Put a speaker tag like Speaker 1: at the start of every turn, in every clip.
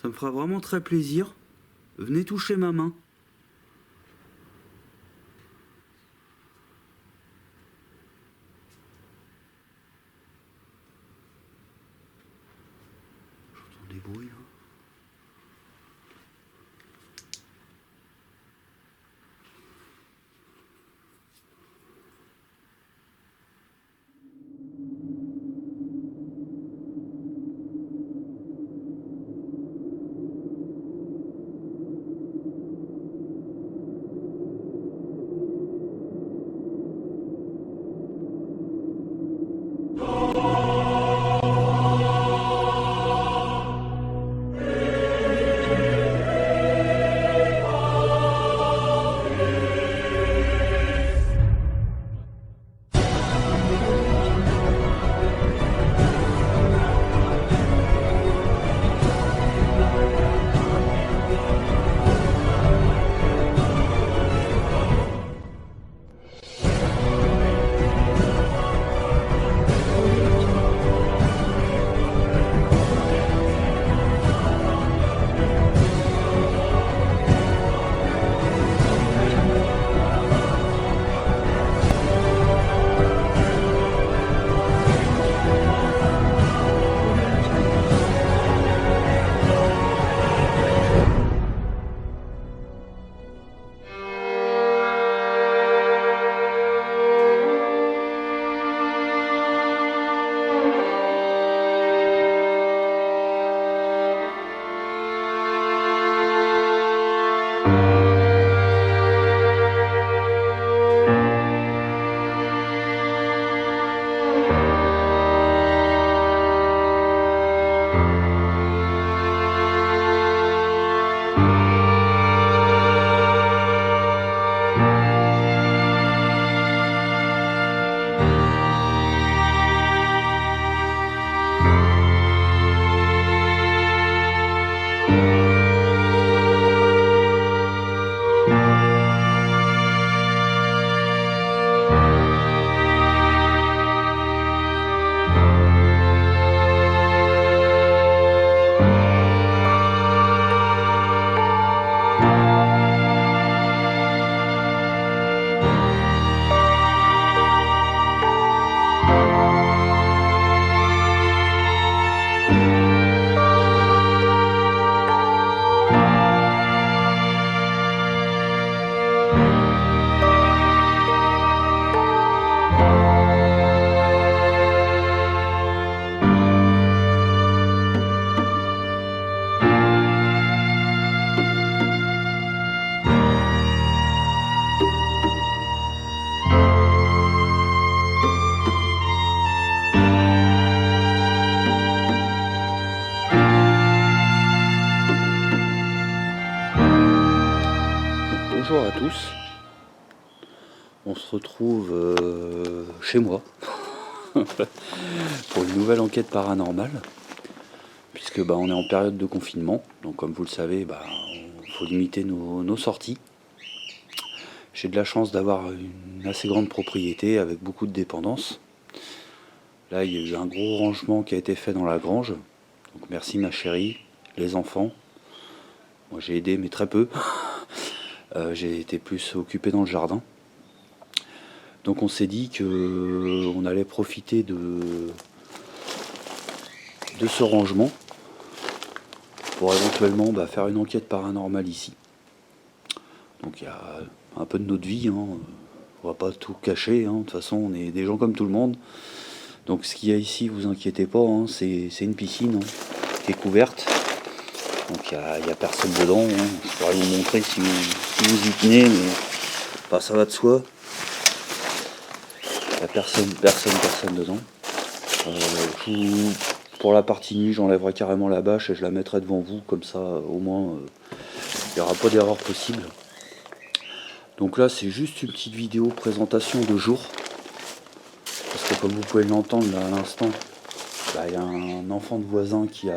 Speaker 1: Ça me fera vraiment très plaisir. Venez toucher ma main. J'entends des bruits là. Bonjour à tous, on se retrouve chez moi pour une nouvelle enquête paranormale, puisque on est en période de confinement, donc comme vous le savez, il faut limiter nos sorties. J'ai de la chance d'avoir une assez grande propriété avec beaucoup de dépendances. Là il y a eu un gros rangement qui a été fait dans la grange, donc merci ma chérie, les enfants. Moi j'ai aidé mais très peu. J'ai été plus occupé dans le jardin. Donc on s'est dit qu'on allait profiter de ce rangement pour éventuellement faire une enquête paranormale ici. Donc il y a un peu de notre vie, hein. On va pas tout cacher, hein. De toute façon on est des gens comme tout le monde. Donc ce qu'il y a ici, vous inquiétez pas, hein, c'est une piscine, hein, qui est couverte. Donc il n'y a personne dedans, hein. Je pourrais vous montrer si vous y tenez, mais ça va de soi. Il n'y a personne dedans. Pour la partie nuit, j'enlèverai carrément la bâche et je la mettrai devant vous, comme ça au moins il n'y aura pas d'erreur possible. Donc là c'est juste une petite vidéo présentation de jour. Parce que comme vous pouvez l'entendre là à l'instant, il y a un enfant de voisin qui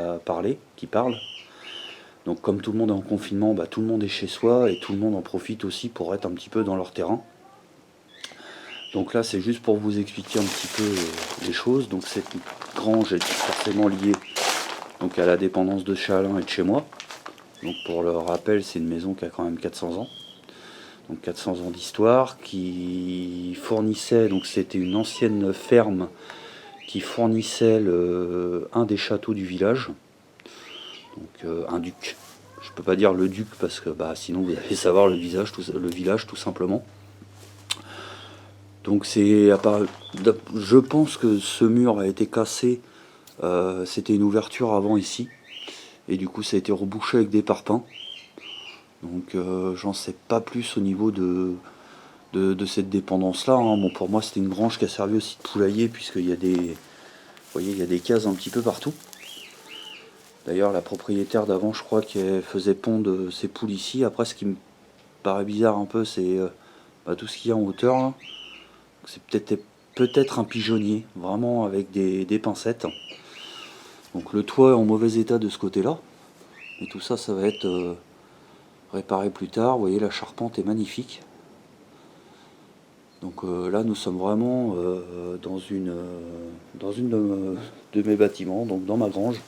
Speaker 1: parle. Donc comme tout le monde est en confinement, tout le monde est chez soi et tout le monde en profite aussi pour être un petit peu dans leur terrain. Donc là c'est juste pour vous expliquer un petit peu les choses. Donc cette grange est forcément liée donc à la dépendance de chez Alain et de chez moi. Donc pour le rappel, c'est une maison qui a quand même 400 ans. Donc 400 ans d'histoire, qui fournissait, donc c'était une ancienne ferme qui fournissait un des châteaux du village, donc un duc. Je peux pas dire le duc parce que sinon vous allez savoir le village tout simplement. Donc je pense que ce mur a été cassé, c'était une ouverture avant ici, et du coup ça a été rebouché avec des parpaings. Donc j'en sais pas plus au niveau de cette dépendance là. Bon, pour moi c'était une grange qui a servi aussi de poulailler, puisqu'il y a des, vous voyez, il y a des cases un petit peu partout. D'ailleurs la propriétaire d'avant, je crois qu'elle faisait pondre ses poules ici. Après, ce qui me paraît bizarre un peu, c'est tout ce qu'il y a en hauteur là. C'est peut-être un pigeonnier, vraiment avec des pincettes. Donc le toit est en mauvais état de ce côté là, et tout ça, ça va être réparé plus tard. Vous voyez, la charpente est magnifique. Donc là nous sommes vraiment dans une de mes bâtiments, donc dans ma grange.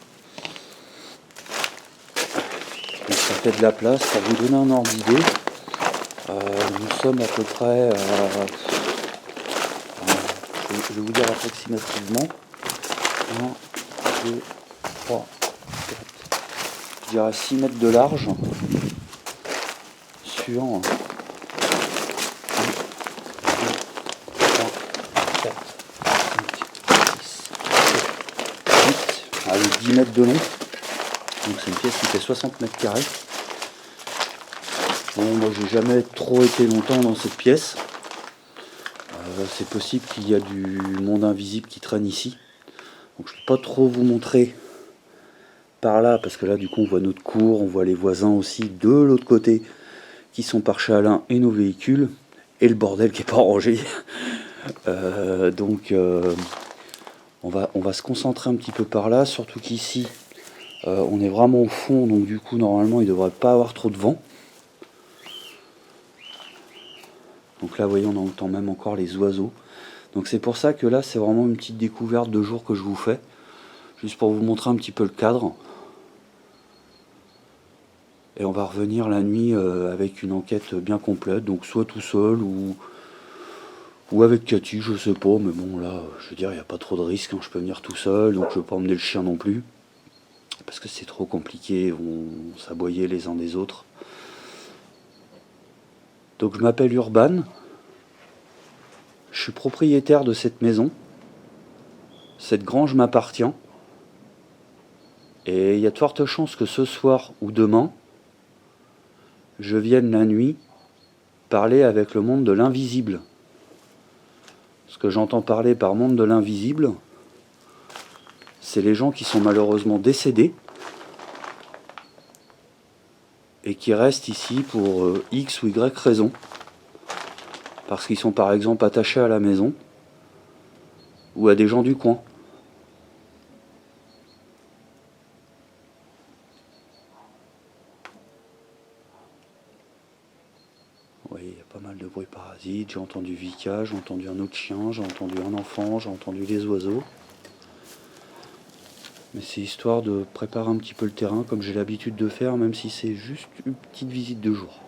Speaker 1: Donc ça fait de la place, ça vous donne un ordre d'idée. Nous sommes à peu près, je vais vous dire approximativement, 1, 2, 3, 4, je dirais 6 mètres de large sur 1, 2, 3, 4, 5, 6, 7, 8, avec 10 mètres de long. Donc c'est une pièce qui fait 60 mètres carrés. Bon, moi j'ai jamais trop été longtemps dans cette pièce. C'est possible qu'il y a du monde invisible qui traîne ici. Donc je ne peux pas trop vous montrer par là, parce que là du coup on voit notre cour, on voit les voisins aussi de l'autre côté qui sont par chez Alain et nos véhicules, et le bordel qui n'est pas rangé. Donc on va se concentrer un petit peu par là, surtout qu'ici on est vraiment au fond, donc du coup normalement il ne devrait pas avoir trop de vent. Donc là vous voyez, on entend même encore les oiseaux. Donc c'est pour ça que là c'est vraiment une petite découverte de jour que je vous fais, juste pour vous montrer un petit peu le cadre. Et on va revenir la nuit avec une enquête bien complète, donc soit tout seul ou avec Cathy, je sais pas, mais bon là, je veux dire, il n'y a pas trop de risques, hein. Je peux venir tout seul, donc je ne vais pas emmener le chien non plus, parce que c'est trop compliqué, on s'aboyer les uns des autres. Donc je m'appelle Urban, je suis propriétaire de cette maison, cette grange m'appartient, et il y a de fortes chances que ce soir ou demain, je vienne la nuit parler avec le monde de l'invisible. Ce que j'entends parler par monde de l'invisible, c'est les gens qui sont malheureusement décédés et qui restent ici pour X ou Y raison, parce qu'ils sont par exemple attachés à la maison ou à des gens du coin. Oui, il y a pas mal de bruit parasites, j'ai entendu Vika, j'ai entendu un autre chien, j'ai entendu un enfant, j'ai entendu les oiseaux. Mais c'est histoire de préparer un petit peu le terrain comme j'ai l'habitude de faire, même si c'est juste une petite visite de jour.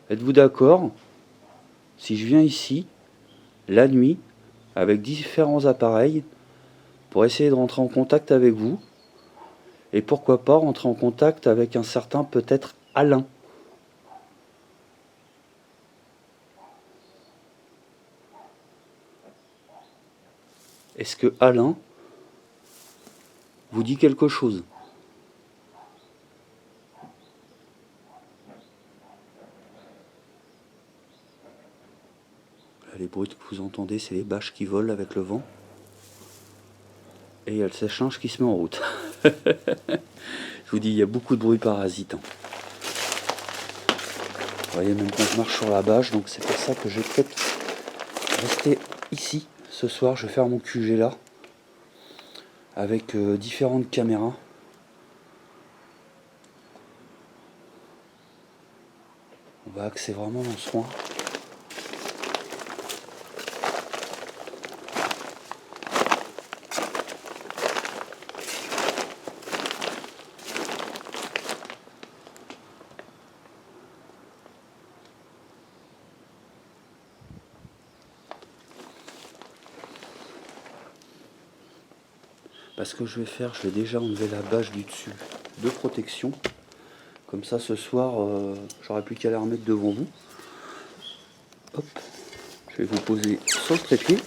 Speaker 1: Êtes-vous d'accord si je viens ici, la nuit, avec différents appareils, pour essayer de rentrer en contact avec vous, et pourquoi pas rentrer en contact avec un certain peut-être Alain? Est-ce que Alain vous dit quelque chose? Là, les bruits que vous entendez, c'est les bâches qui volent avec le vent. Et il y a le sèche-linge qui se met en route. Je vous dis, il y a beaucoup de bruit parasites. Vous voyez, même quand je marche sur la bâche, donc c'est pour ça que je vais peut-être rester ici. Ce soir, je vais faire mon QG là, avec différentes caméras. On va axer vraiment dans ce coin. ce que je vais faire, je vais déjà enlever la bâche du dessus de protection. Comme ça, ce soir, j'aurai plus qu'à la remettre devant vous. Hop, je vais vous poser sur le trépied.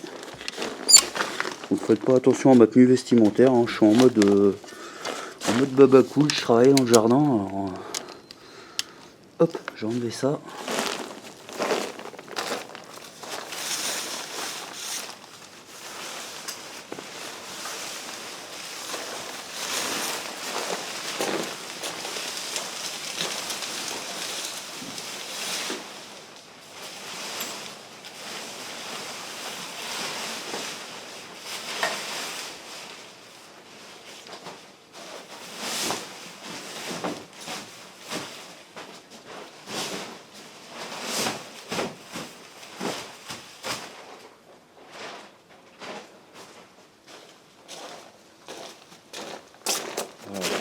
Speaker 1: Vous ne faites pas attention à ma tenue vestimentaire, hein. Je suis en mode baba cool, je travaille dans le jardin. Alors, hop, j'ai enlevé ça.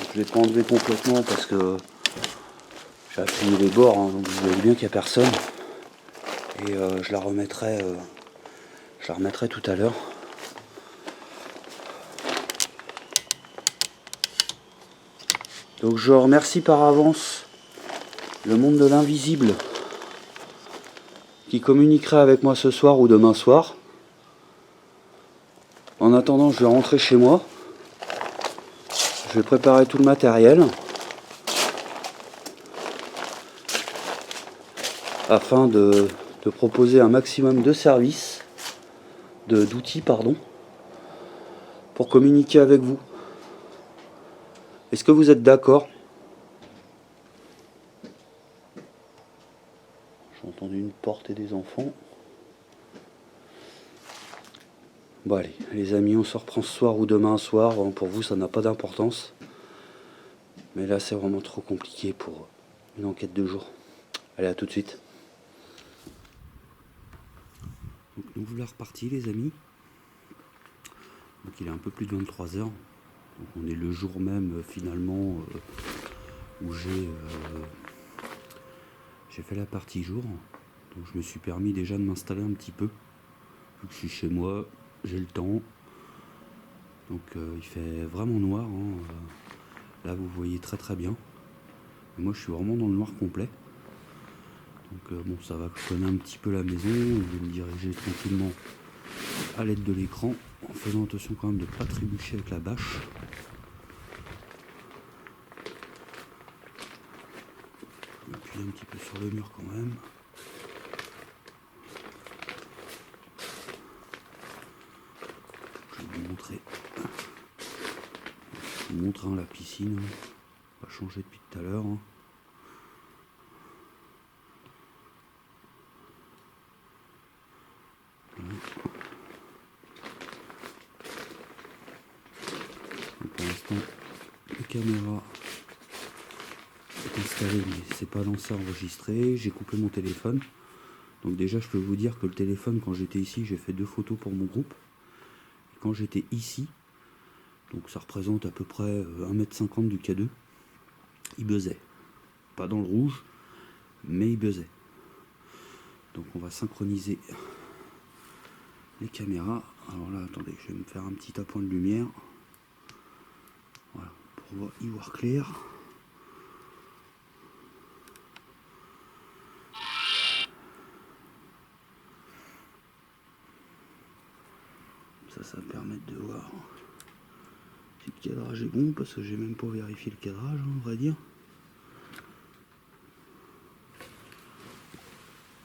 Speaker 1: Je ne l'ai pas enlevé complètement parce que j'ai appuyé les bords, hein, donc vous voyez bien qu'il n'y a personne. Et je la remettrai tout à l'heure. Donc je remercie par avance le monde de l'invisible qui communiquerait avec moi ce soir ou demain soir. En attendant, je vais rentrer chez moi. Je vais préparer tout le matériel afin de proposer un maximum de services, d'outils, pour communiquer avec vous. Est-ce que vous êtes d'accord? J'ai entendu une porte et des enfants. Bon allez, les amis, on se reprend ce soir ou demain soir. Pour vous, ça n'a pas d'importance. Mais là, c'est vraiment trop compliqué pour une enquête de jour. Allez, à tout de suite. Donc, nous voilà repartis, les amis. Donc, il est un peu plus de 23 h. Donc, on est le jour même, finalement, où j'ai fait la partie jour. Donc, je me suis permis déjà de m'installer un petit peu. Vu que je suis chez moi, j'ai le temps. Donc, il fait vraiment noir, hein. Là, vous voyez très très bien. Et moi, je suis vraiment dans le noir complet. Donc, bon, ça va, je connais un petit peu la maison. Je vais me diriger tranquillement à l'aide de l'écran, en faisant attention quand même de ne pas trébucher avec la bâche. Appuyer un petit peu sur le mur quand même. Je vais vous montrer. Je vous montre la piscine. On va changer depuis tout à l'heure. Pour l'instant, la caméra est installée, mais c'est pas lancé enregistré. J'ai coupé mon téléphone. Donc déjà, je peux vous dire que le téléphone, quand j'étais ici, j'ai fait 2 photos pour mon groupe. Et quand j'étais ici, donc ça représente à peu près 1,50 m du K2, il buzzait. Pas dans le rouge, mais il buzzait. Donc on va synchroniser les caméras. Alors là, attendez, je vais me faire un petit appoint de lumière. Voilà, pour y voir clair. Ça va permettre de voir si le cadrage est bon, parce que j'ai même pas vérifié le cadrage, hein, on va dire.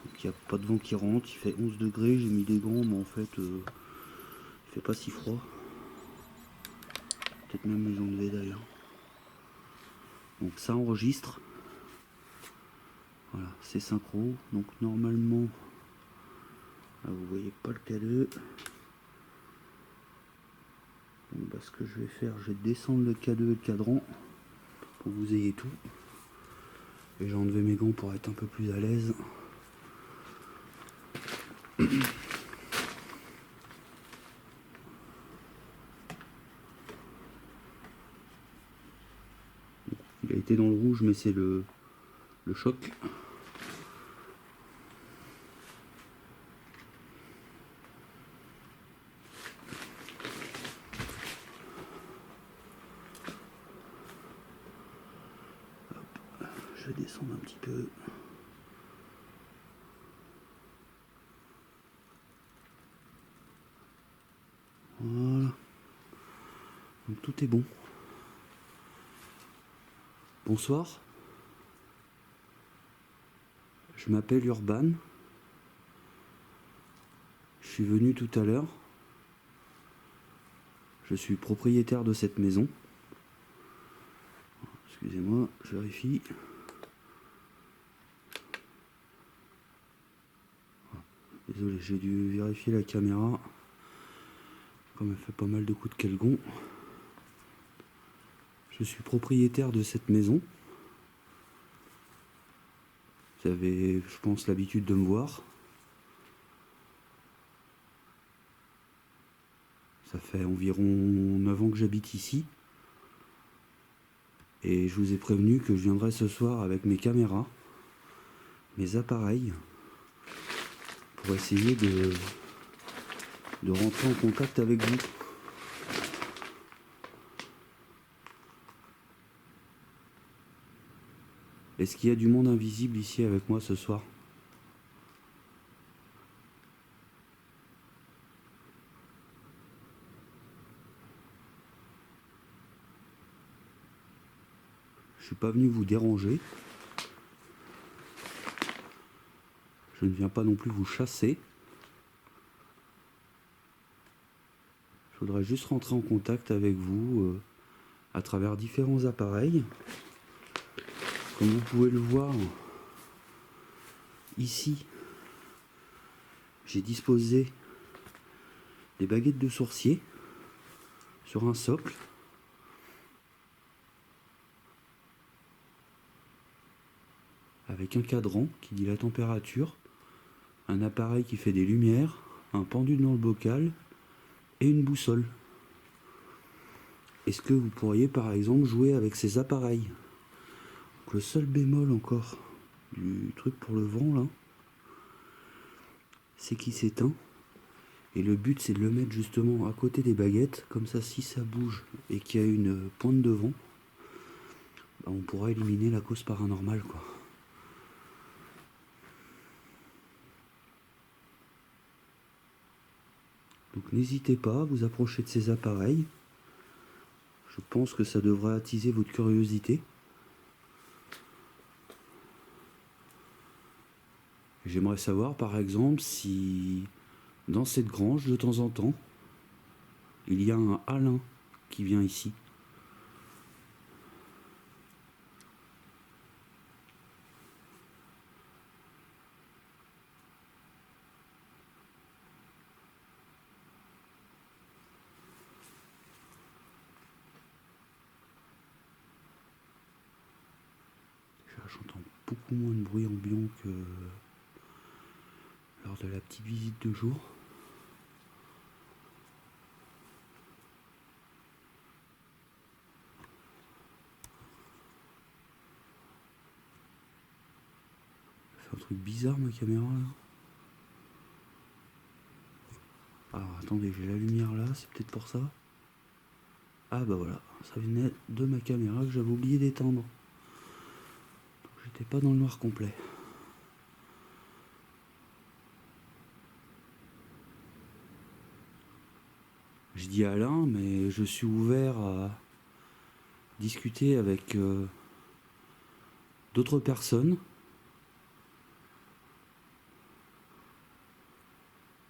Speaker 1: Donc il n'y a pas de vent qui rentre, il fait 11 degrés, j'ai mis des gants, mais en fait il fait pas si froid. Peut-être même les enlever d'ailleurs. Donc ça enregistre. Voilà, c'est synchro. Donc normalement, là vous voyez pas le K2. Donc, bah, ce que je vais faire, je vais descendre le K2 et le cadran pour que vous ayez tout. Et j'ai enlevé mes gants pour être un peu plus à l'aise. Il a été dans le rouge, mais c'est le choc. Je vais descendre un petit peu. Voilà. Donc tout est bon. Bonsoir. Je m'appelle Urban. Je suis venu tout à l'heure. Je suis propriétaire de cette maison. Excusez-moi, je vérifie. Désolé, j'ai dû vérifier la caméra. Comme elle fait pas mal de coups de calgon. Je suis propriétaire de cette maison. Vous avez, je pense, l'habitude de me voir. Ça fait environ 9 ans que j'habite ici. Et je vous ai prévenu que je viendrai ce soir avec mes caméras, mes appareils, pour essayer de rentrer en contact avec vous. Est-ce qu'il y a du monde invisible ici avec moi ce soir? Je suis pas venu vous déranger. Je ne viens pas non plus vous chasser. Je voudrais juste rentrer en contact avec vous à travers différents appareils. Comme vous pouvez le voir, ici, j'ai disposé des baguettes de sourcier sur un socle. Avec un cadran qui dit la température, un appareil qui fait des lumières, un pendule dans le bocal et une boussole. Est-ce que vous pourriez par exemple jouer avec ces appareils? Donc, le seul bémol encore du truc pour le vent là, c'est qu'il s'éteint. Et le but c'est de le mettre justement à côté des baguettes, comme ça si ça bouge et qu'il y a une pointe de vent, bah, on pourra éliminer la cause paranormale quoi. Donc n'hésitez pas à vous approcher de ces appareils. Je pense que ça devrait attiser votre curiosité. J'aimerais savoir par exemple si dans cette grange de temps en temps il y a un Alain qui vient ici. J'entends beaucoup moins de bruit ambiant que lors de la petite visite de jour. C'est un truc bizarre ma caméra là. Alors attendez, j'ai la lumière là, c'est peut-être pour ça. Ah bah voilà, ça venait de ma caméra que j'avais oublié d'éteindre. Donc j'étais pas dans le noir complet. Je dis Alain, mais je suis ouvert à discuter avec d'autres personnes.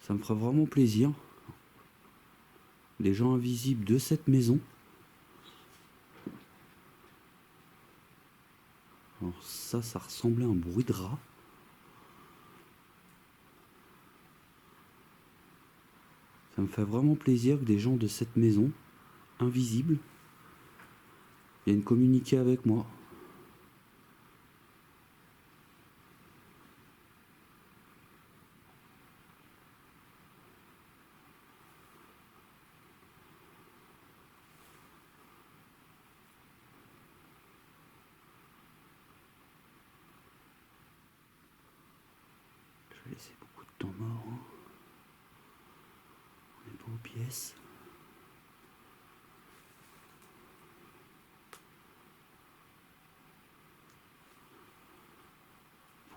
Speaker 1: Ça me fera vraiment plaisir. Des gens invisibles de cette maison. Alors ça ressemblait à un bruit de rat. Ça me fait vraiment plaisir que des gens de cette maison, invisibles, viennent communiquer avec moi. Je vais laisser beaucoup de temps mort. Hein. On n'est pas aux pièces.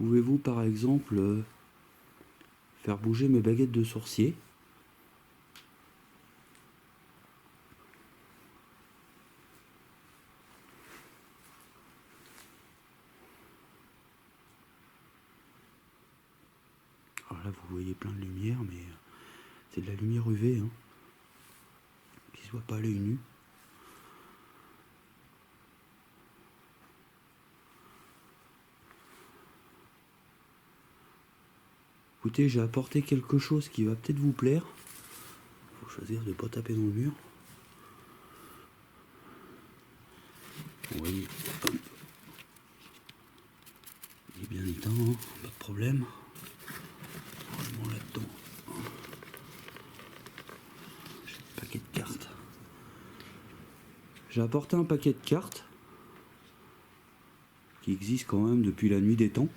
Speaker 1: Pouvez-vous par exemple faire bouger mes baguettes de sorcier? Alors là vous voyez plein de lumière, mais c'est de la lumière UV, hein, qui se voit pas à l'œil nu. Écoutez, j'ai apporté quelque chose qui va peut-être vous plaire. Faut choisir de ne pas taper dans le mur. Oui, il est bien éteint, hein, pas de problème. Rangement là-dedans. J'ai un paquet de cartes. J'ai apporté un paquet de cartes qui existe quand même depuis la nuit des temps.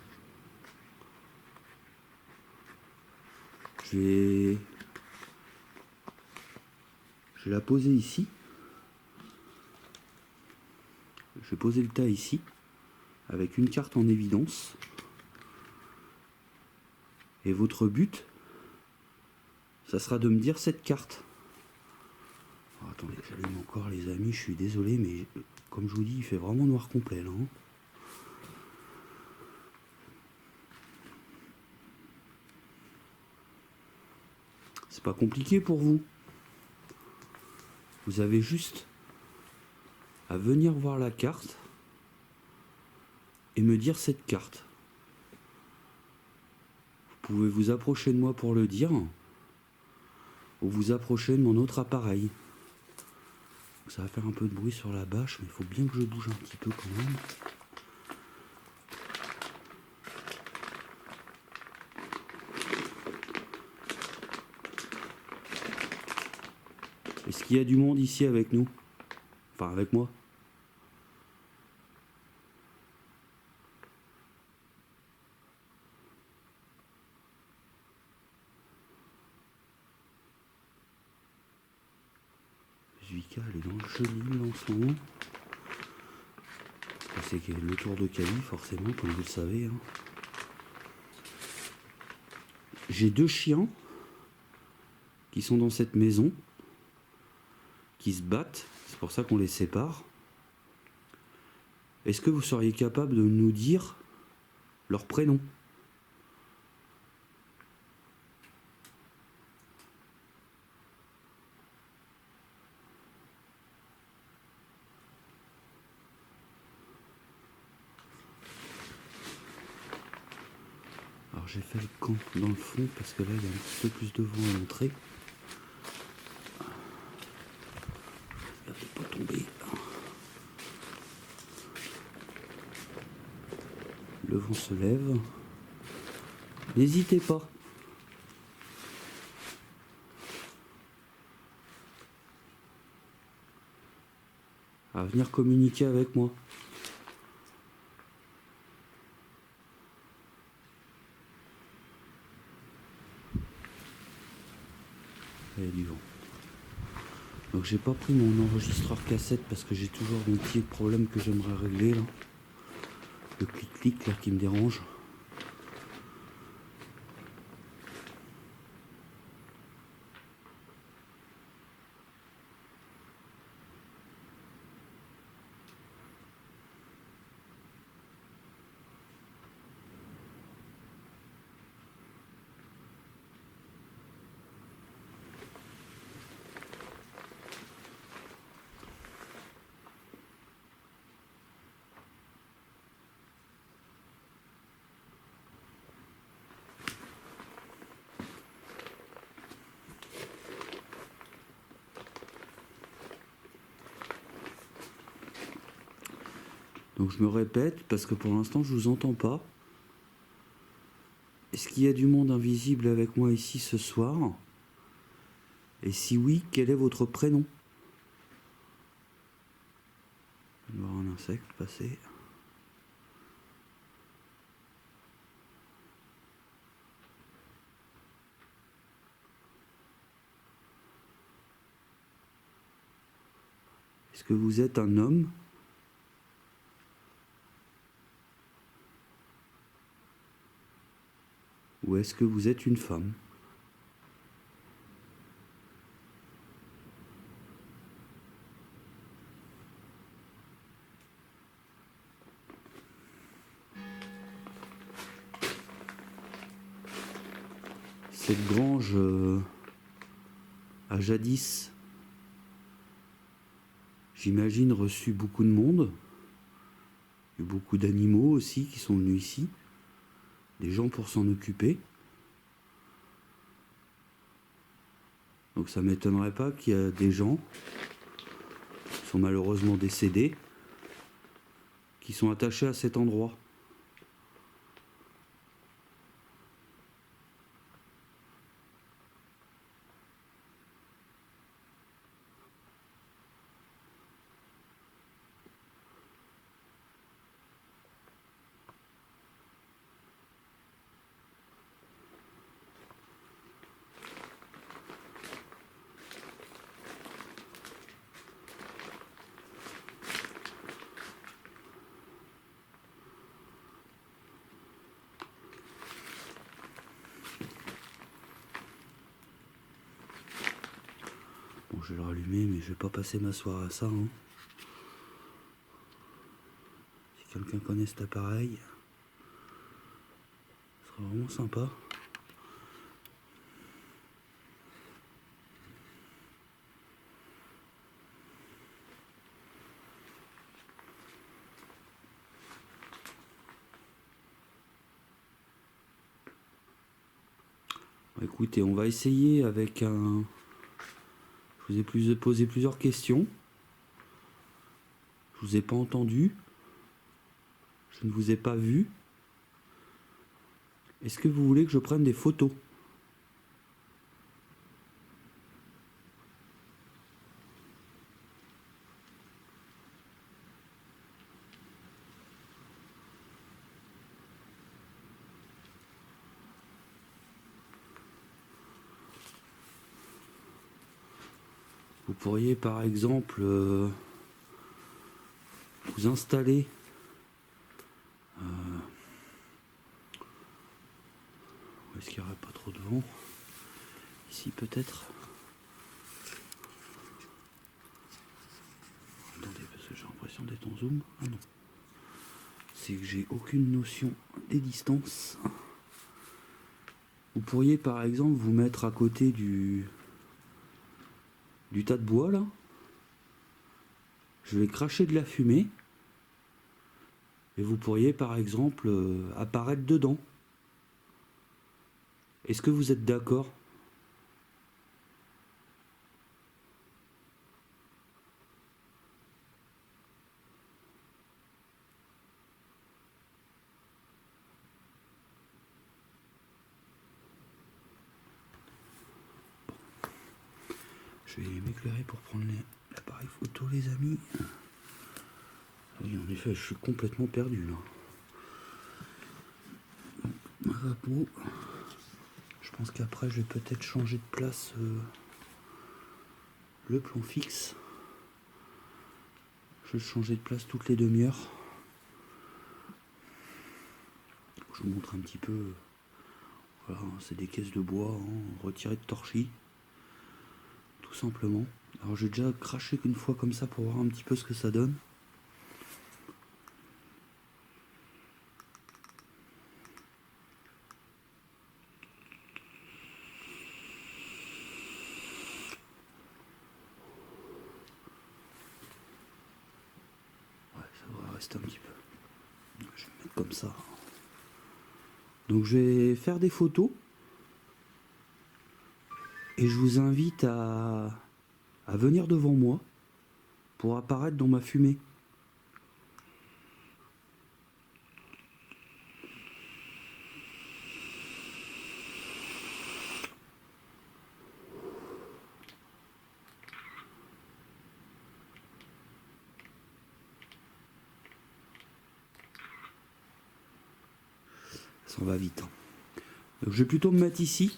Speaker 1: Je vais la poser ici. Je vais poser le tas ici, avec une carte en évidence. Et votre but, ça sera de me dire cette carte. Alors, attendez, j'allume encore les amis, je suis désolé, mais comme je vous dis, il fait vraiment noir complet là. Hein. C'est pas compliqué pour vous. Vous avez juste à venir voir la carte et me dire cette carte. Vous pouvez vous approcher de moi pour le dire, ou vous approcher de mon autre appareil. Ça va faire un peu de bruit sur la bâche, mais il faut bien que je bouge un petit peu quand même. Est-ce qu'il y a du monde ici avec nous? Enfin, avec moi? Zvika, elle est dans le chenil en ce moment. C'est le tour de Cali, forcément, comme vous le savez. Hein. J'ai 2 chiens qui sont dans cette maison, qui se battent. C'est pour ça qu'on les sépare. Est-ce que vous seriez capable de nous dire leur prénom? Alors j'ai fait le camp dans le fond parce que là il y a un petit peu plus de vent à l'entrée. Regardez pas tomber. Le vent se lève. N'hésitez pas. À venir communiquer avec moi. Il y a du vent. Donc j'ai pas pris mon enregistreur cassette parce que j'ai toujours un petit problème que j'aimerais régler là. Le clic-clic là qui me dérange. Donc je me répète parce que pour l'instant je vous entends pas. Est-ce qu'il y a du monde invisible avec moi ici ce soir? Et si oui, quel est votre prénom? Je vais voir un insecte passer. Est-ce que vous êtes un homme? ou est-ce que vous êtes une femme? Cette grange a jadis, j'imagine, reçu beaucoup de monde, et beaucoup d'animaux aussi qui sont venus ici, des gens pour s'en occuper. Donc ça m'étonnerait pas qu'il y a des gens qui sont malheureusement décédés, qui sont attachés à cet endroit. Bon, je vais le rallumer, mais je vais pas passer ma soirée à ça, hein. Si quelqu'un connaît cet appareil, ce serait vraiment sympa. Écoutez, on va essayer avec un... Je vous ai posé plusieurs questions. Je vous ai pas entendu. Je ne vous ai pas vu. Est-ce que vous voulez que je prenne des photos? Vous pourriez par exemple vous installer où est-ce qu'il n'y aurait pas trop de vent? Ici peut-être. Attendez, parce que j'ai l'impression d'être en zoom. Ah non. C'est que j'ai aucune notion des distances. Vous pourriez par exemple vous mettre à côté du tas de bois là. Je vais cracher de la fumée. Et vous pourriez par exemple apparaître dedans. Est-ce que vous êtes d'accord? Je vais m'éclairer pour prendre l'appareil photo, les amis. Oui, en effet, je suis complètement perdu là. Bon, je pense qu'après, je vais peut-être changer de place le plan fixe. Je vais changer de place toutes les demi-heures. Je vous montre un petit peu. Voilà, c'est des caisses de bois retirées de torchis. Tout simplement. Alors j'ai déjà craché qu'une fois comme ça pour voir un petit peu ce que ça donne. Ouais, ça va rester un petit peu. Je vais mettre comme ça. Donc je vais faire des photos. Et je vous invite à venir devant moi pour apparaître dans ma fumée. Ça va vite. Donc je vais plutôt me mettre ici.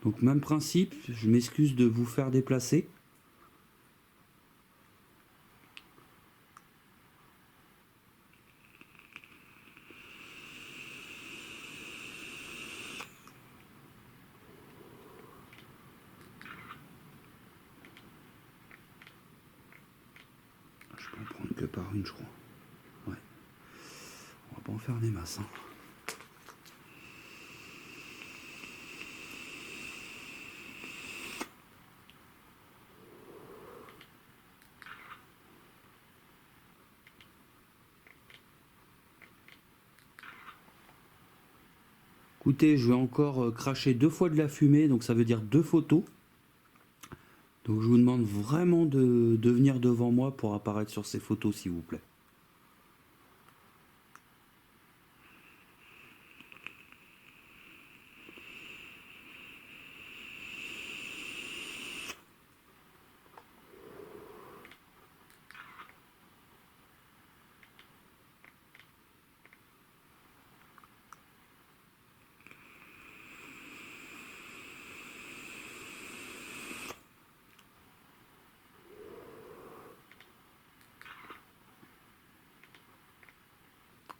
Speaker 1: Donc même principe, je m'excuse de vous faire déplacer. que par une, je crois. Ouais. On va pas en faire des masses. Hein. Écoutez, je vais encore cracher 2 fois de la fumée, donc ça veut dire 2 photos. Donc je vous demande vraiment de venir devant moi pour apparaître sur ces photos, s'il vous plaît.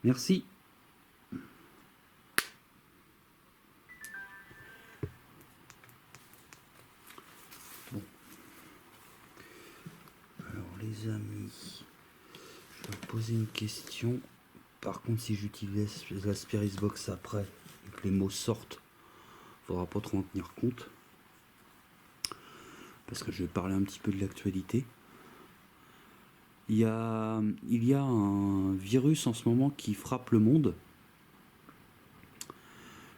Speaker 1: Merci. Bon. Alors les amis, je vais vous poser une question. Par contre, si j'utilise l'Aspiris Box après et que les mots sortent, il faudra pas trop en tenir compte. Parce que je vais parler un petit peu de l'actualité. Il y a un virus en ce moment qui frappe le monde.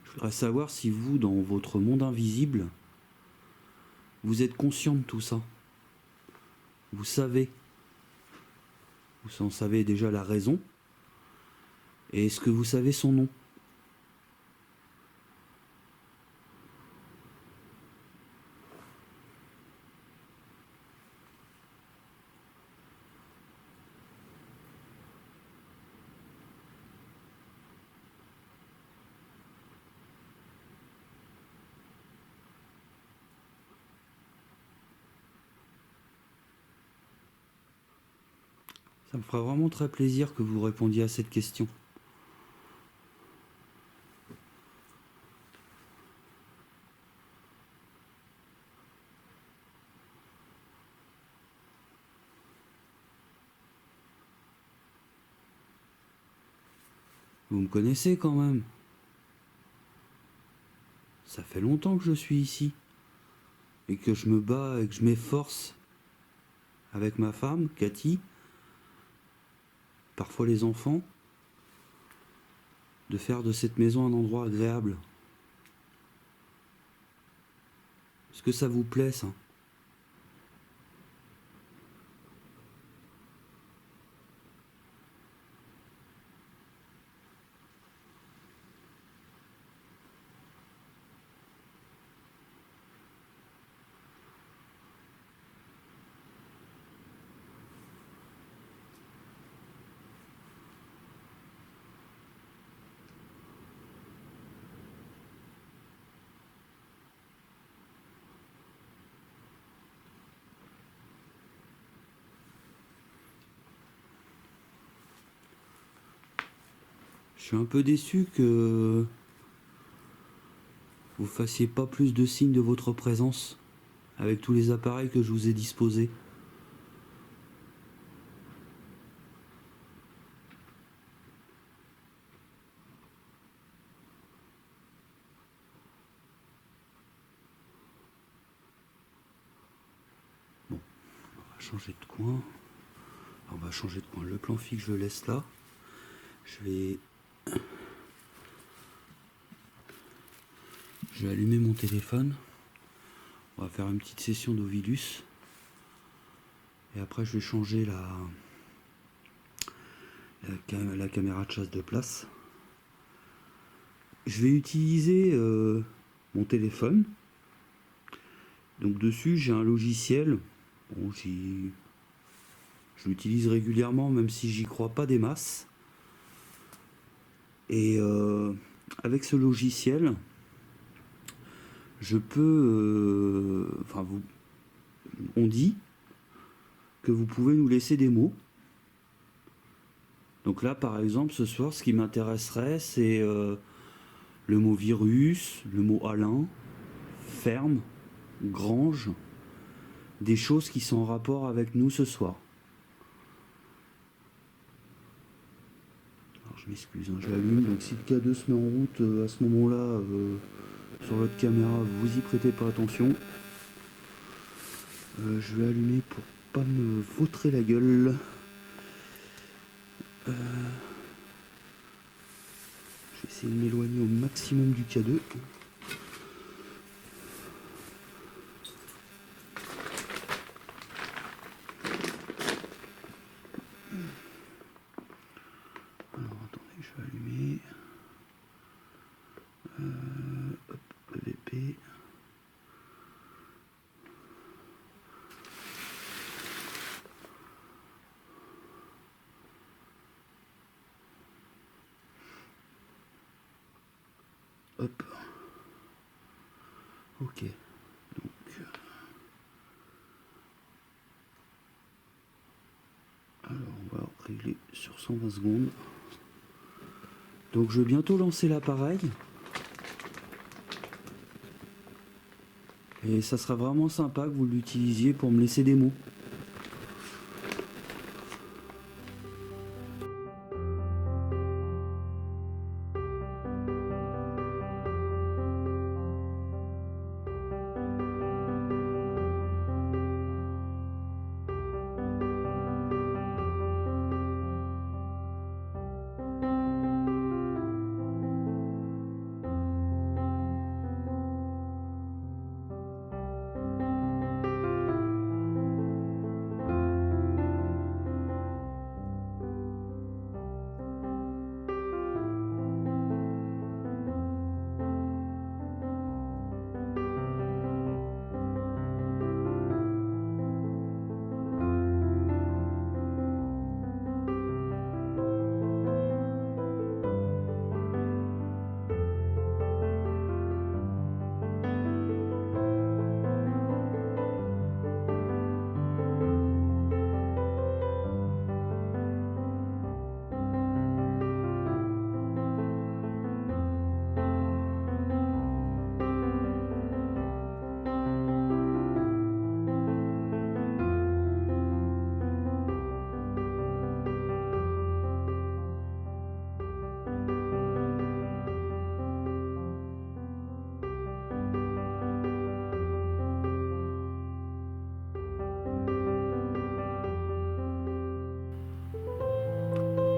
Speaker 1: Je voudrais savoir si vous, dans votre monde invisible, vous êtes conscient de tout ça. Vous en savez déjà la raison. Et est-ce que vous savez son nom ? Ça me ferait vraiment très plaisir que vous répondiez à cette question. Vous me connaissez quand même. Ça fait longtemps que je suis ici. Et que je me bats et que je m'efforce avec ma femme, Cathy, parfois les enfants, de faire de cette maison un endroit agréable. Est-ce que ça vous plaît, ça ? Je suis un peu déçu que vous fassiez pas plus de signes de votre présence avec tous les appareils que je vous ai disposés. Bon, on va changer de coin. Alors, on va changer de coin. Le plan fixe, je le laisse là. Je vais allumer mon téléphone. On va faire une petite session d'Ovilus. Et après, je vais changer la caméra de chasse de place. Je vais utiliser mon téléphone. Donc dessus, j'ai un logiciel. Bon, je l'utilise régulièrement, même si j'y crois pas des masses. Et avec ce logiciel, je peux... on dit que vous pouvez nous laisser des mots. Donc là, par exemple, ce soir, ce qui m'intéresserait, c'est le mot virus, le mot Alain, ferme, grange, des choses qui sont en rapport avec nous ce soir. je m'excuse, hein, je l'allume. Donc si le K2 se met en route à ce moment-là, sur votre caméra, vous y prêtez pas attention. Je vais allumer pour pas me vautrer la gueule. Je vais essayer de m'éloigner au maximum du K2. Alors attendez, je vais allumer. Hop, EVP. Hop. Ok. Donc. Alors on va régler sur 120 secondes. Donc je vais bientôt lancer l'appareil. Et ça sera vraiment sympa que vous l'utilisiez pour me laisser des mots.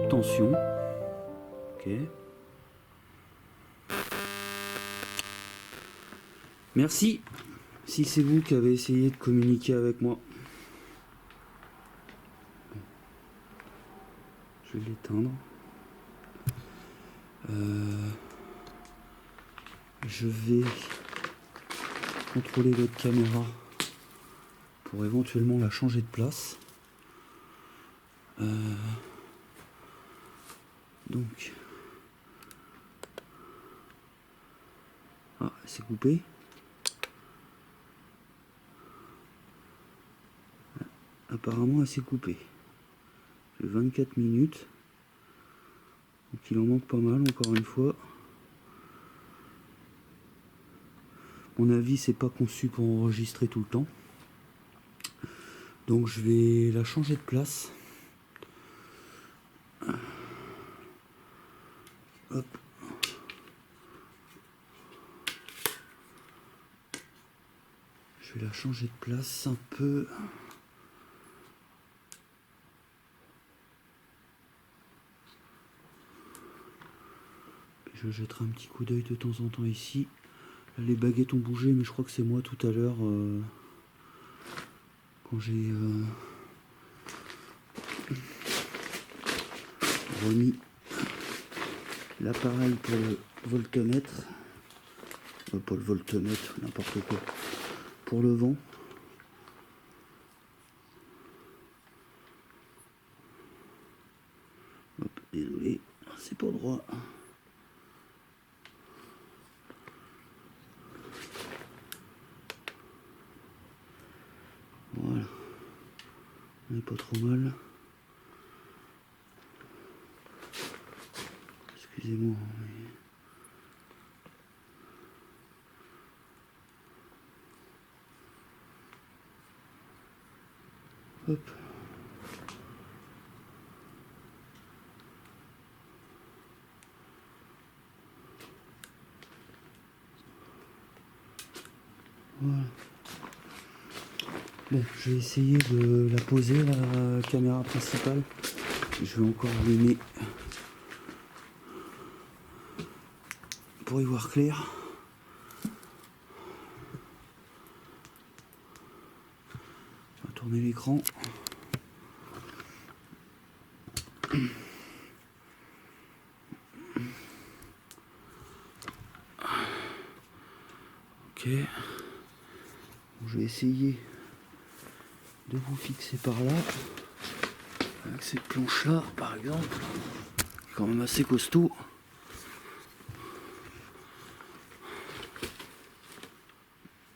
Speaker 1: Attention. Ok. Merci si c'est vous qui avez essayé de communiquer avec moi. Je vais l'éteindre. Je vais contrôler votre caméra pour éventuellement la changer de place. Donc, ah, c'est coupé. Apparemment, elle s'est coupée. J'ai 24 minutes. Donc, il en manque pas mal, encore une fois. À mon avis, c'est pas conçu pour enregistrer tout le temps. Donc, je vais la changer de place. Hop. Je vais la changer de place un peu. Je jetterai un petit coup d'œil de temps en temps ici. Là, les baguettes ont bougé, mais je crois que c'est moi tout à l'heure quand j'ai remis l'appareil pour le voltomètre. Pas le voltomètre, n'importe quoi. Pour le vent. Hop, désolé, c'est pas droit. Voilà. On n'est pas trop mal. Excusez-moi. Mais... Hop. Voilà. Bon, je vais essayer de la poser, la caméra principale. Je vais encore allumer pour y voir clair. On va tourner l'écran. Ok. Je vais essayer de vous fixer par là. Avec cette planche là, par exemple. Quand même assez costaud.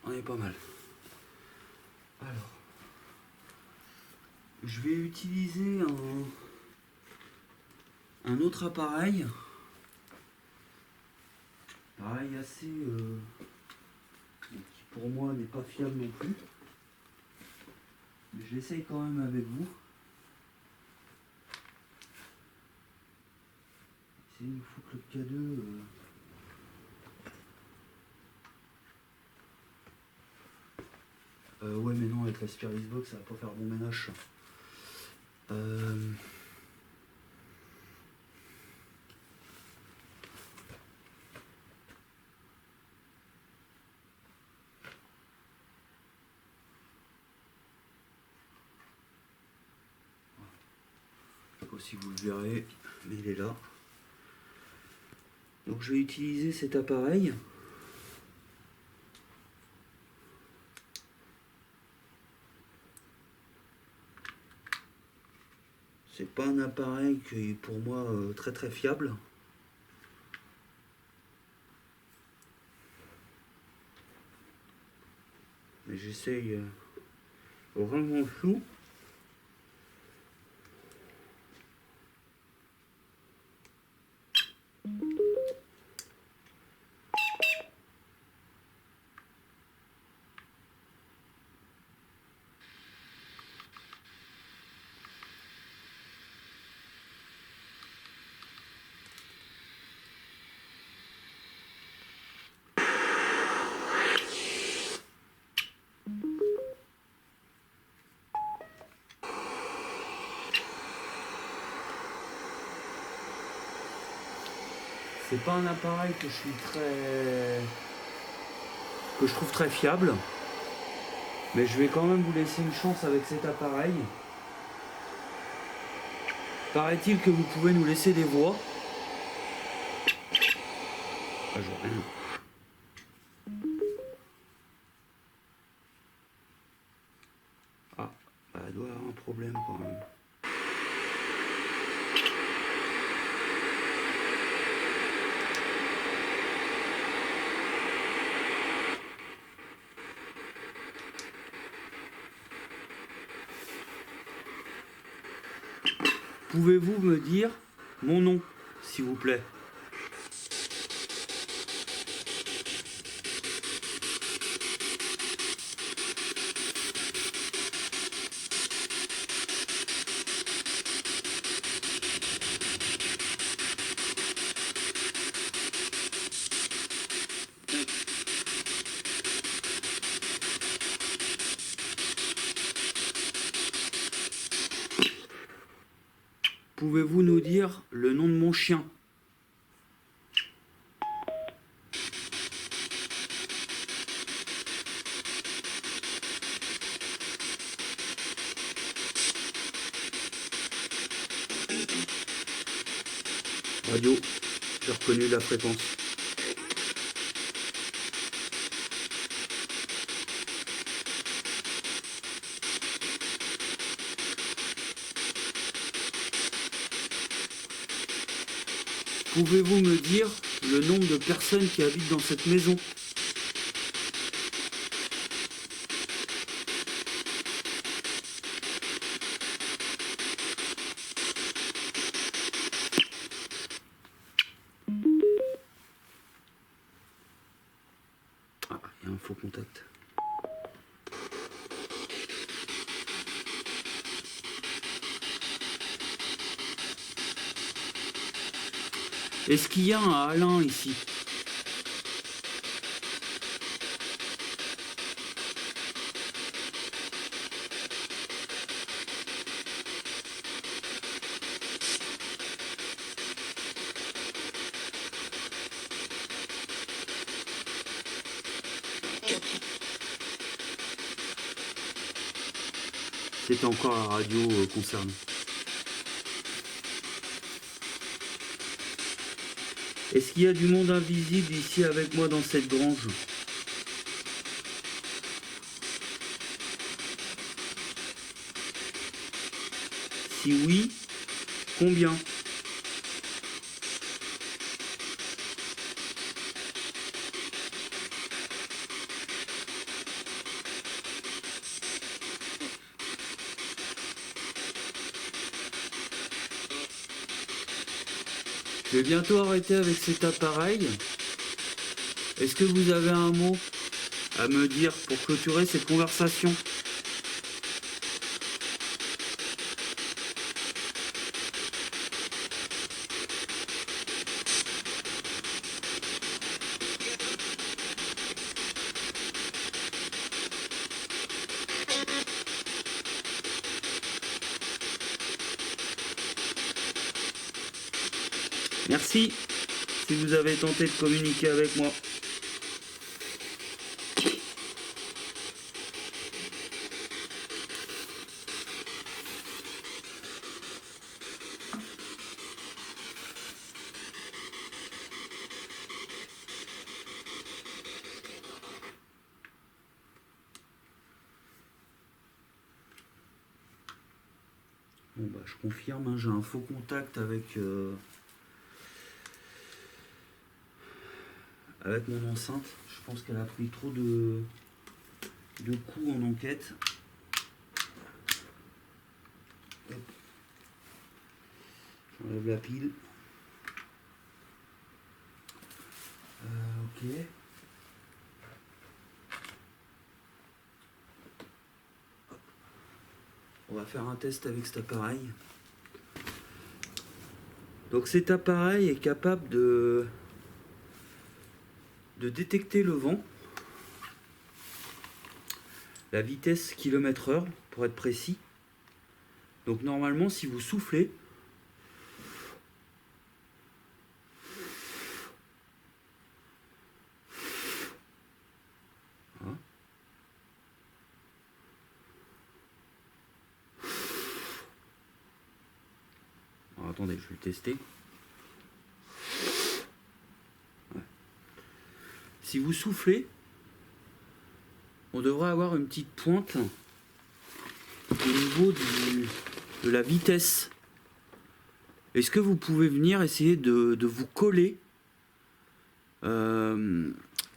Speaker 1: On est pas mal. Alors. Je vais utiliser un autre appareil. Pareil assez... qui pour moi n'est pas fiable non plus. Mais je l'essaye quand même avec vous. Il faut que le K2... ouais mais non, avec la Spiris Box ça va pas faire bon ménage. Je sais pas si vous le verrez, mais il est là. Donc je vais utiliser cet appareil. C'est pas un appareil qui est pour moi très très fiable. Mais j'essaye vraiment flou. C'est pas un appareil que je trouve très fiable, mais je vais quand même vous laisser une chance avec cet appareil. Paraît-il que vous pouvez nous laisser des voix. Ah, je vois rien. Ah, bah, elle doit avoir un problème quand même. Pouvez-vous me dire mon nom, s'il vous plaît? Pouvez-vous nous dire le nom de mon chien? Radio, j'ai reconnu la fréquence. Pouvez-vous me dire le nombre de personnes qui habitent dans cette maison? Ah, il y a un faux contact. Est-ce qu'il y a un Alain ici? c'était encore la radio concernée. Est-ce qu'il y a du monde invisible ici avec moi dans cette grange? Si oui, combien? Je vais bientôt arrêter avec cet appareil. Est-ce que vous avez un mot à me dire pour clôturer cette conversation? Merci si vous avez tenté de communiquer avec moi. Bon bah je confirme, hein, j'ai un faux contact avec mon enceinte. Je pense qu'elle a pris trop de coups en enquête. Hop. J'enlève la pile. Ok. On va faire un test avec cet appareil. Donc cet appareil est capable de détecter le vent, la vitesse km/h pour être précis. Donc normalement si vous soufflez, hein, alors, attendez, je vais le tester. Ouais. Si vous soufflez, on devrait avoir une petite pointe au niveau de la vitesse. Est-ce que vous pouvez venir essayer de vous coller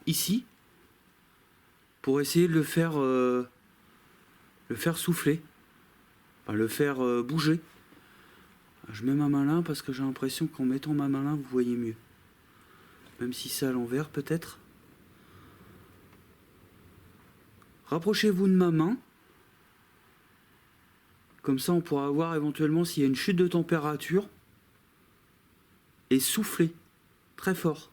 Speaker 1: ici pour essayer de le faire souffler, enfin, le faire bouger. Je mets ma main là parce que j'ai l'impression qu'en mettant ma main là vous voyez mieux, même si c'est à l'envers peut-être. Rapprochez-vous de ma main, comme ça on pourra voir éventuellement s'il y a une chute de température, et souffler très fort.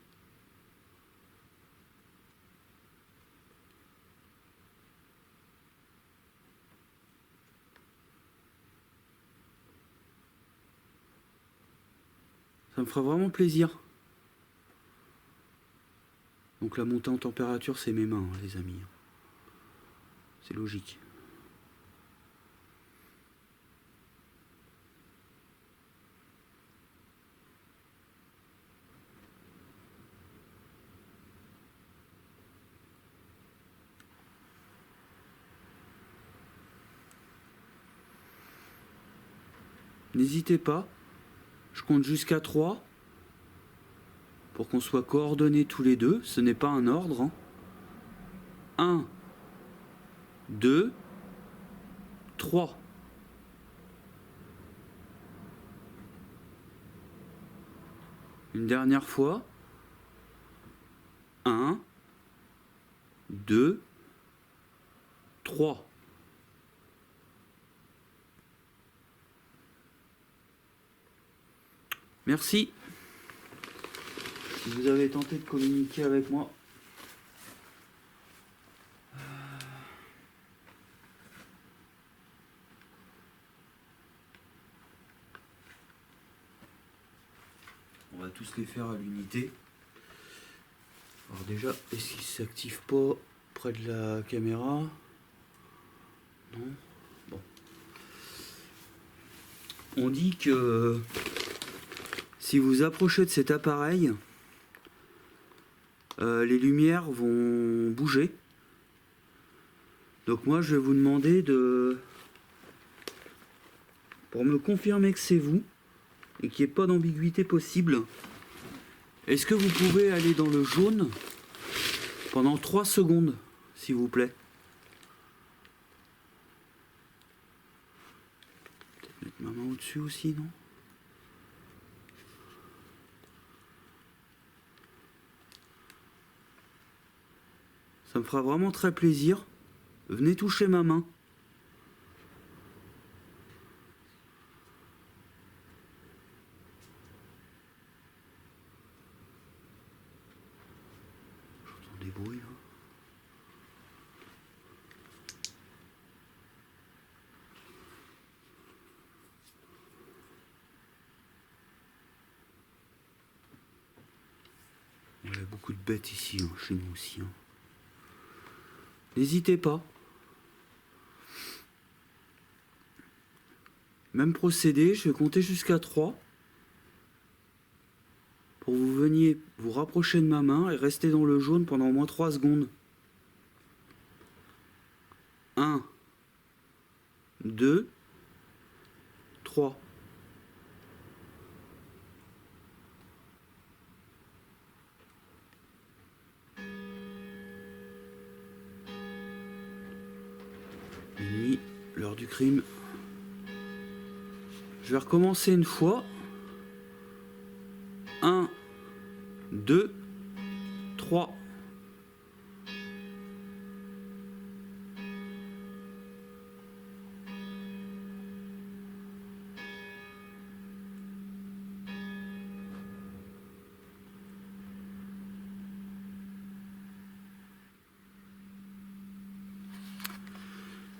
Speaker 1: Ça me fera vraiment plaisir. Donc la montée en température c'est mes mains, hein, les amis. C'est logique. N'hésitez pas, je compte jusqu'à 3 pour qu'on soit coordonnés tous les deux, ce n'est pas un ordre. Hein. 1, 2, 3. Une dernière fois. 1, 2, 3. Merci. Si vous avez tenté de communiquer avec moi. On va tous les faire à l'unité. Alors déjà, est-ce qu'il ne s'active pas près de la caméra? Non. Bon. On dit que si vous approchez de cet appareil, les lumières vont bouger. Donc moi je vais vous demander pour me confirmer que c'est vous et qu'il n'y ait pas d'ambiguïté possible, est-ce que vous pouvez aller dans le jaune pendant 3 secondes, s'il vous plaît? Peut-être mettre ma main au-dessus aussi, non? Ça me fera vraiment très plaisir. Venez toucher ma main. J'entends des bruits là. Il y a beaucoup de bêtes ici, hein, chez nous aussi. Hein. N'hésitez pas. Même procédé, je vais compter jusqu'à 3 pour que vous veniez vous rapprocher de ma main et rester dans le jaune pendant au moins 3 secondes. 1, 2, 3. Minuit, l'heure du crime. Je vais recommencer une fois. 1, 2, 3.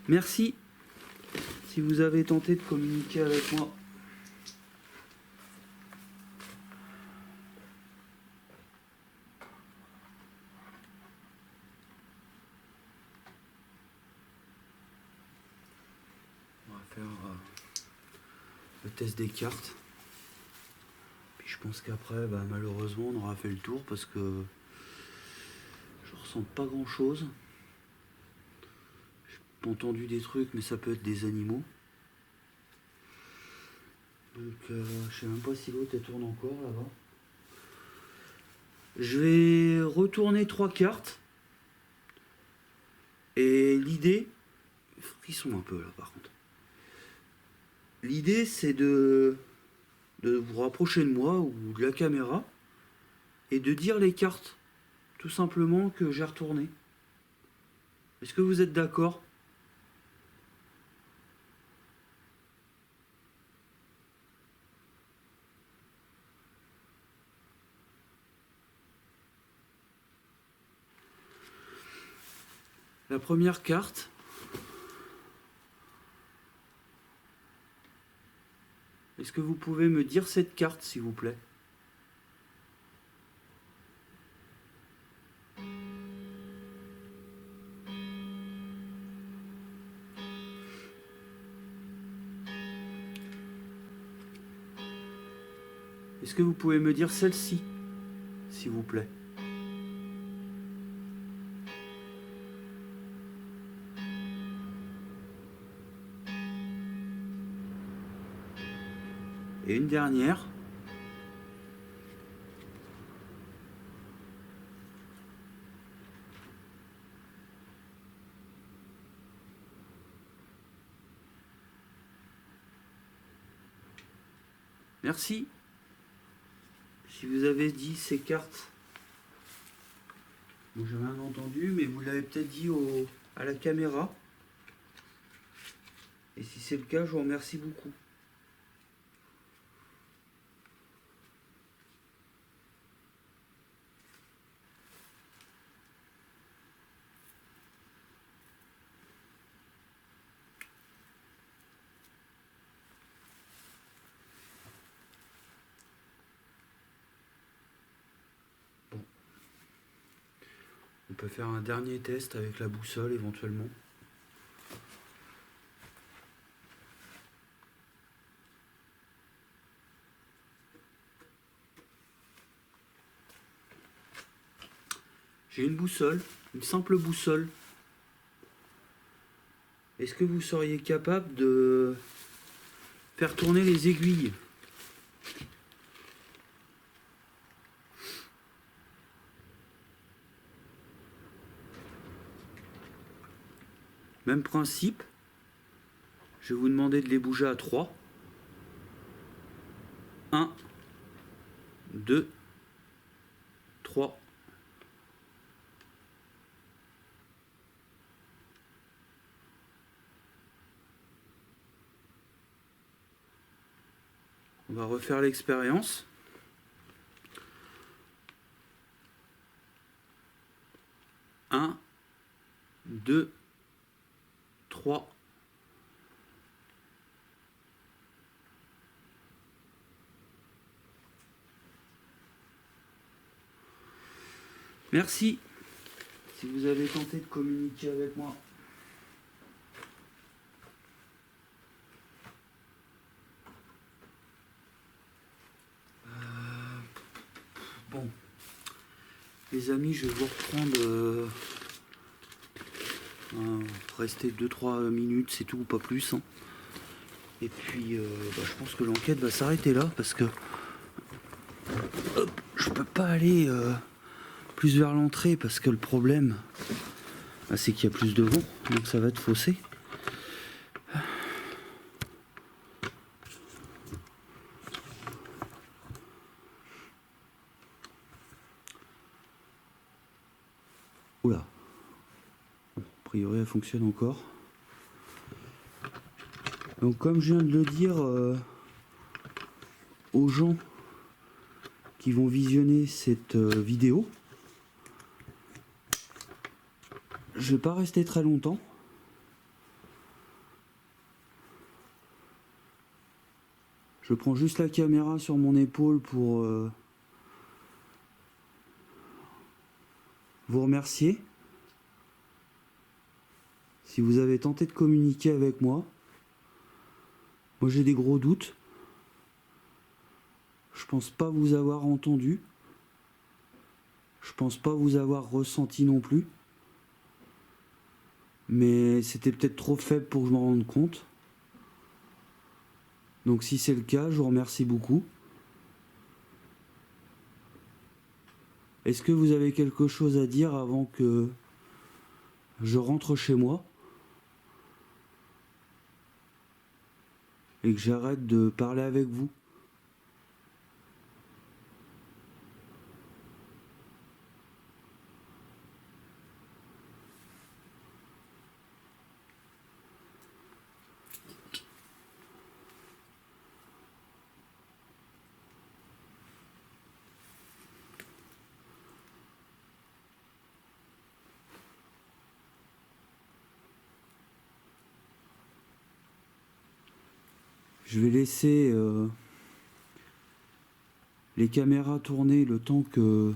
Speaker 1: Merci si vous avez tenté de communiquer avec moi. On va faire le test des cartes. Puis je pense qu'après, malheureusement, on aura fait le tour parce que je ressens pas grand chose. J'ai entendu des trucs, mais ça peut être des animaux. Donc je sais même pas si l'autre elle tourne encore là-bas. Je vais retourner 3 cartes. Et l'idée, frisson un peu là par contre. L'idée c'est de vous rapprocher de moi ou de la caméra et de dire les cartes tout simplement que j'ai retourné. Est-ce que vous êtes d'accord? La première carte, est-ce que vous pouvez me dire cette carte s'il vous plaît? Est-ce que vous pouvez me dire celle-ci s'il vous plaît? Et une dernière. Merci. Si vous avez dit ces cartes, bon, j'ai rien entendu, mais vous l'avez peut-être dit à la caméra. Et si c'est le cas, je vous remercie beaucoup. On peut faire un dernier test avec la boussole éventuellement. J'ai une boussole, une simple boussole. Est-ce que vous seriez capable de faire tourner les aiguilles? Même principe. Je vais vous demander de les bouger à 3. 1, 2, 3. On va refaire l'expérience. 1, 2, 3. Merci si vous avez tenté de communiquer avec moi. Bon, les amis, je vais vous reprendre. Rester 2-3 minutes, c'est tout, pas plus. Hein. Et puis, je pense que l'enquête va s'arrêter là parce que je peux pas aller plus vers l'entrée parce que le problème, c'est qu'il y a plus de vent, donc ça va être faussé. Oula. A priori, elle fonctionne encore. Donc, comme je viens de le dire aux gens qui vont visionner cette vidéo, je vais pas rester très longtemps. Je prends juste la caméra sur mon épaule pour vous remercier. Si vous avez tenté de communiquer avec moi, moi j'ai des gros doutes. Je pense pas vous avoir entendu. Je pense pas vous avoir ressenti non plus. Mais c'était peut-être trop faible pour que je m'en rende compte. Donc si c'est le cas, je vous remercie beaucoup. Est-ce que vous avez quelque chose à dire avant que je rentre chez moi et que j'arrête de parler avec vous? Je vais laisser les caméras tourner le temps que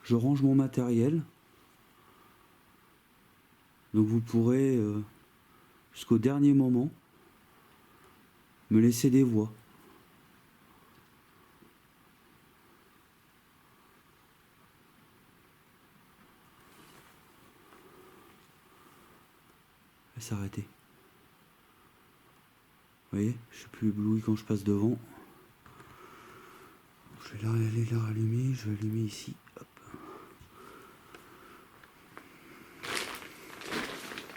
Speaker 1: je range mon matériel. Donc vous pourrez, jusqu'au dernier moment, me laisser des voix. Elle s'est arrêtée. Vous voyez, je suis plus ébloui quand je passe devant. Je vais aller la rallumer, je vais allumer ici. Hop.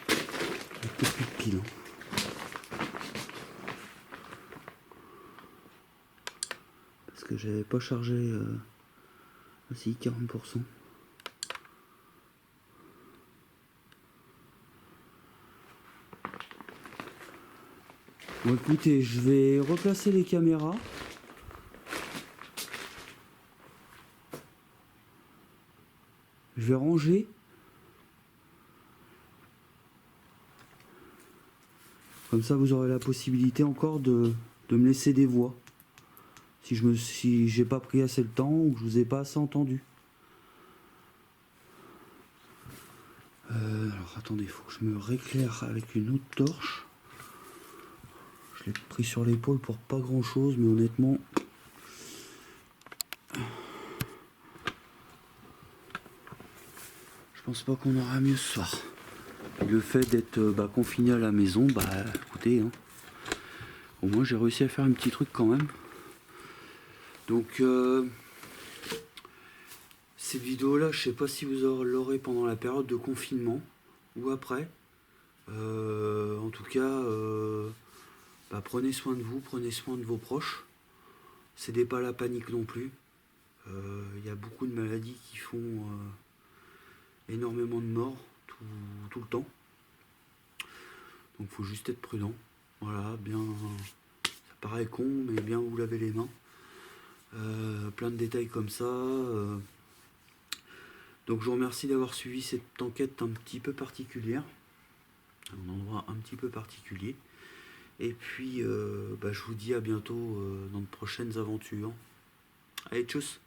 Speaker 1: Il n'y a peut-être plus de pile. Parce que j'avais pas chargé. Si, 40%. Bon écoutez, je vais replacer les caméras. Je vais ranger. Comme ça vous aurez la possibilité encore de me laisser des voix. Si j'ai pas pris assez le temps ou que je vous ai pas assez entendu. Alors attendez, il faut que je me rééclaire avec une autre torche. Je l'ai pris sur l'épaule pour pas grand chose, mais honnêtement... pense pas qu'on aura mieux ce soir. Le fait d'être confiné à la maison, écoutez, hein, au moins j'ai réussi à faire un petit truc quand même. Donc cette vidéo là, je sais pas si vous l'aurez pendant la période de confinement ou après. En tout cas, prenez soin de vous, prenez soin de vos proches. Cédez pas à la panique non plus. Il y a beaucoup de maladies qui font énormément de morts tout le temps. Donc faut juste être prudent. Voilà, bien. Ça paraît con, mais bien vous laver les mains. Plein de détails comme ça. Donc je vous remercie d'avoir suivi cette enquête un petit peu particulière. Un endroit un petit peu particulier. Et puis je vous dis à bientôt dans de prochaines aventures. Allez, tchuss!